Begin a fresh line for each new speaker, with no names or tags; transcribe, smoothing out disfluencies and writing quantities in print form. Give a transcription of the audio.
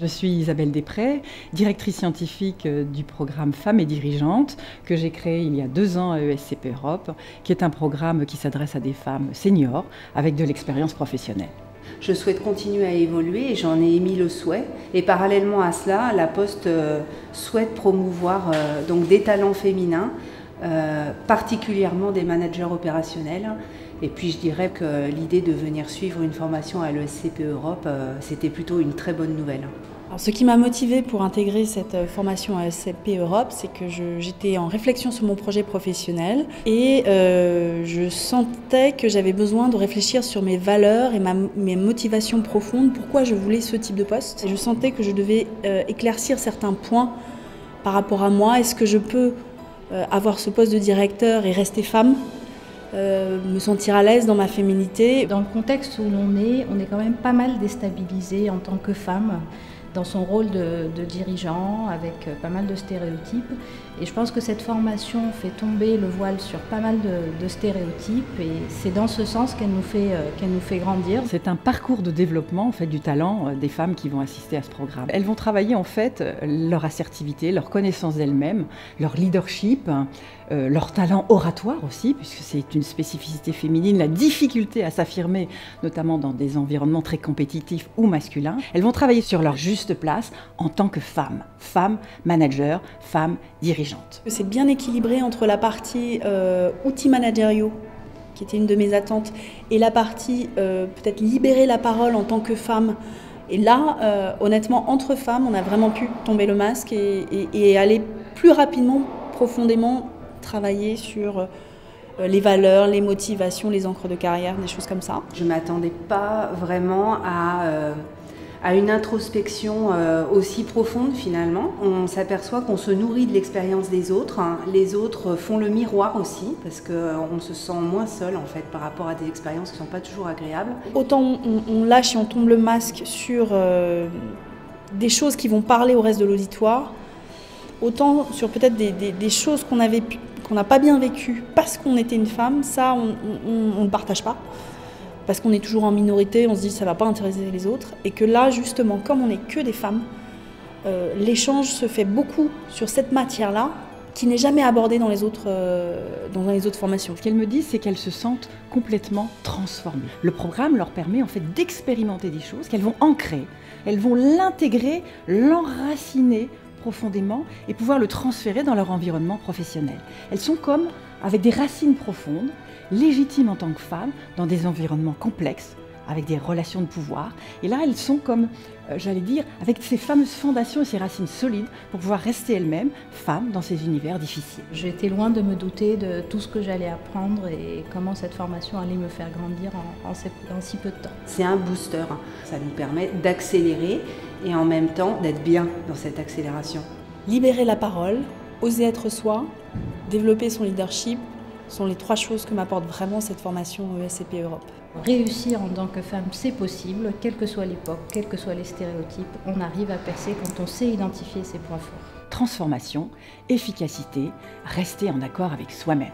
Je suis Isabelle Després, directrice scientifique du programme Femmes et dirigeantes que j'ai créé il y a 2 ans à ESCP Europe, qui est un programme qui s'adresse à des femmes seniors avec de l'expérience professionnelle.
Je souhaite continuer à évoluer et j'en ai émis le souhait. Et parallèlement à cela, la Poste souhaite promouvoir donc des talents féminins, particulièrement des managers opérationnels. Et puis je dirais que l'idée de venir suivre une formation à l'ESCP Europe, c'était plutôt une très bonne nouvelle.
Alors, ce qui m'a motivée pour intégrer cette formation à ESCP Europe, c'est que j'étais en réflexion sur mon projet professionnel et je sentais que j'avais besoin de réfléchir sur mes valeurs et mes motivations profondes, pourquoi je voulais ce type de poste. Et je sentais que je devais éclaircir certains points par rapport à moi. Est-ce que je peux avoir ce poste de directeur et rester femme ? Me sentir à l'aise dans ma féminité.
Dans le contexte où on est quand même pas mal déstabilisé en tant que femme, dans son rôle de dirigeant, avec pas mal de stéréotypes. Et je pense que cette formation fait tomber le voile sur pas mal de stéréotypes et c'est dans ce sens qu'elle nous fait grandir.
C'est un parcours de développement en fait, du talent des femmes qui vont assister à ce programme. Elles vont travailler en fait leur assertivité, leur connaissance d'elles-mêmes, leur leadership, leur talent oratoire aussi, puisque c'est une spécificité féminine, la difficulté à s'affirmer, notamment dans des environnements très compétitifs ou masculins. Elles vont travailler sur leur juste place en tant que femmes, femmes managers, femmes dirigeantes.
C'est bien équilibré entre la partie outils managériaux, qui était une de mes attentes, et la partie peut-être libérer la parole en tant que femme. Et là, honnêtement, entre femmes, on a vraiment pu tomber le masque et aller plus rapidement, profondément travailler sur les valeurs, les motivations, les encres de carrière, des choses comme ça.
Je ne m'attendais pas vraiment à une introspection aussi profonde finalement. On s'aperçoit qu'on se nourrit de l'expérience des autres. Les autres font le miroir aussi parce qu'on se sent moins seul en fait par rapport à des expériences qui ne sont pas toujours agréables.
Autant on lâche et on tombe le masque sur des choses qui vont parler au reste de l'auditoire, autant sur peut-être des choses qu'on n'a pas bien vécues parce qu'on était une femme, ça on ne partage pas. Parce qu'on est toujours en minorité, on se dit ça ne va pas intéresser les autres. Et que là, justement, comme on n'est que des femmes, l'échange se fait beaucoup sur cette matière-là, qui n'est jamais abordée dans les autres formations.
Ce qu'elles me disent, c'est qu'elles se sentent complètement transformées. Le programme leur permet en fait d'expérimenter des choses qu'elles vont ancrer, elles vont l'intégrer, l'enraciner profondément et pouvoir le transférer dans leur environnement professionnel. Elles sont comme avec des racines profondes, légitimes en tant que femmes, dans des environnements complexes, avec des relations de pouvoir. Et là, elles sont comme, j'allais dire, avec ces fameuses fondations et ces racines solides pour pouvoir rester elles-mêmes, femmes, dans ces univers difficiles.
J'étais loin de me douter de tout ce que j'allais apprendre et comment cette formation allait me faire grandir en si peu de temps.
C'est un booster. Ça nous permet d'accélérer et en même temps d'être bien dans cette accélération.
Libérer la parole, oser être soi, développer son leadership, sont les 3 choses que m'apporte vraiment cette formation ESCP Europe.
Réussir en tant que femme, c'est possible, quelle que soit l'époque, quels que soient les stéréotypes, on arrive à percer quand on sait identifier ses points forts.
Transformation, efficacité, rester en accord avec soi-même.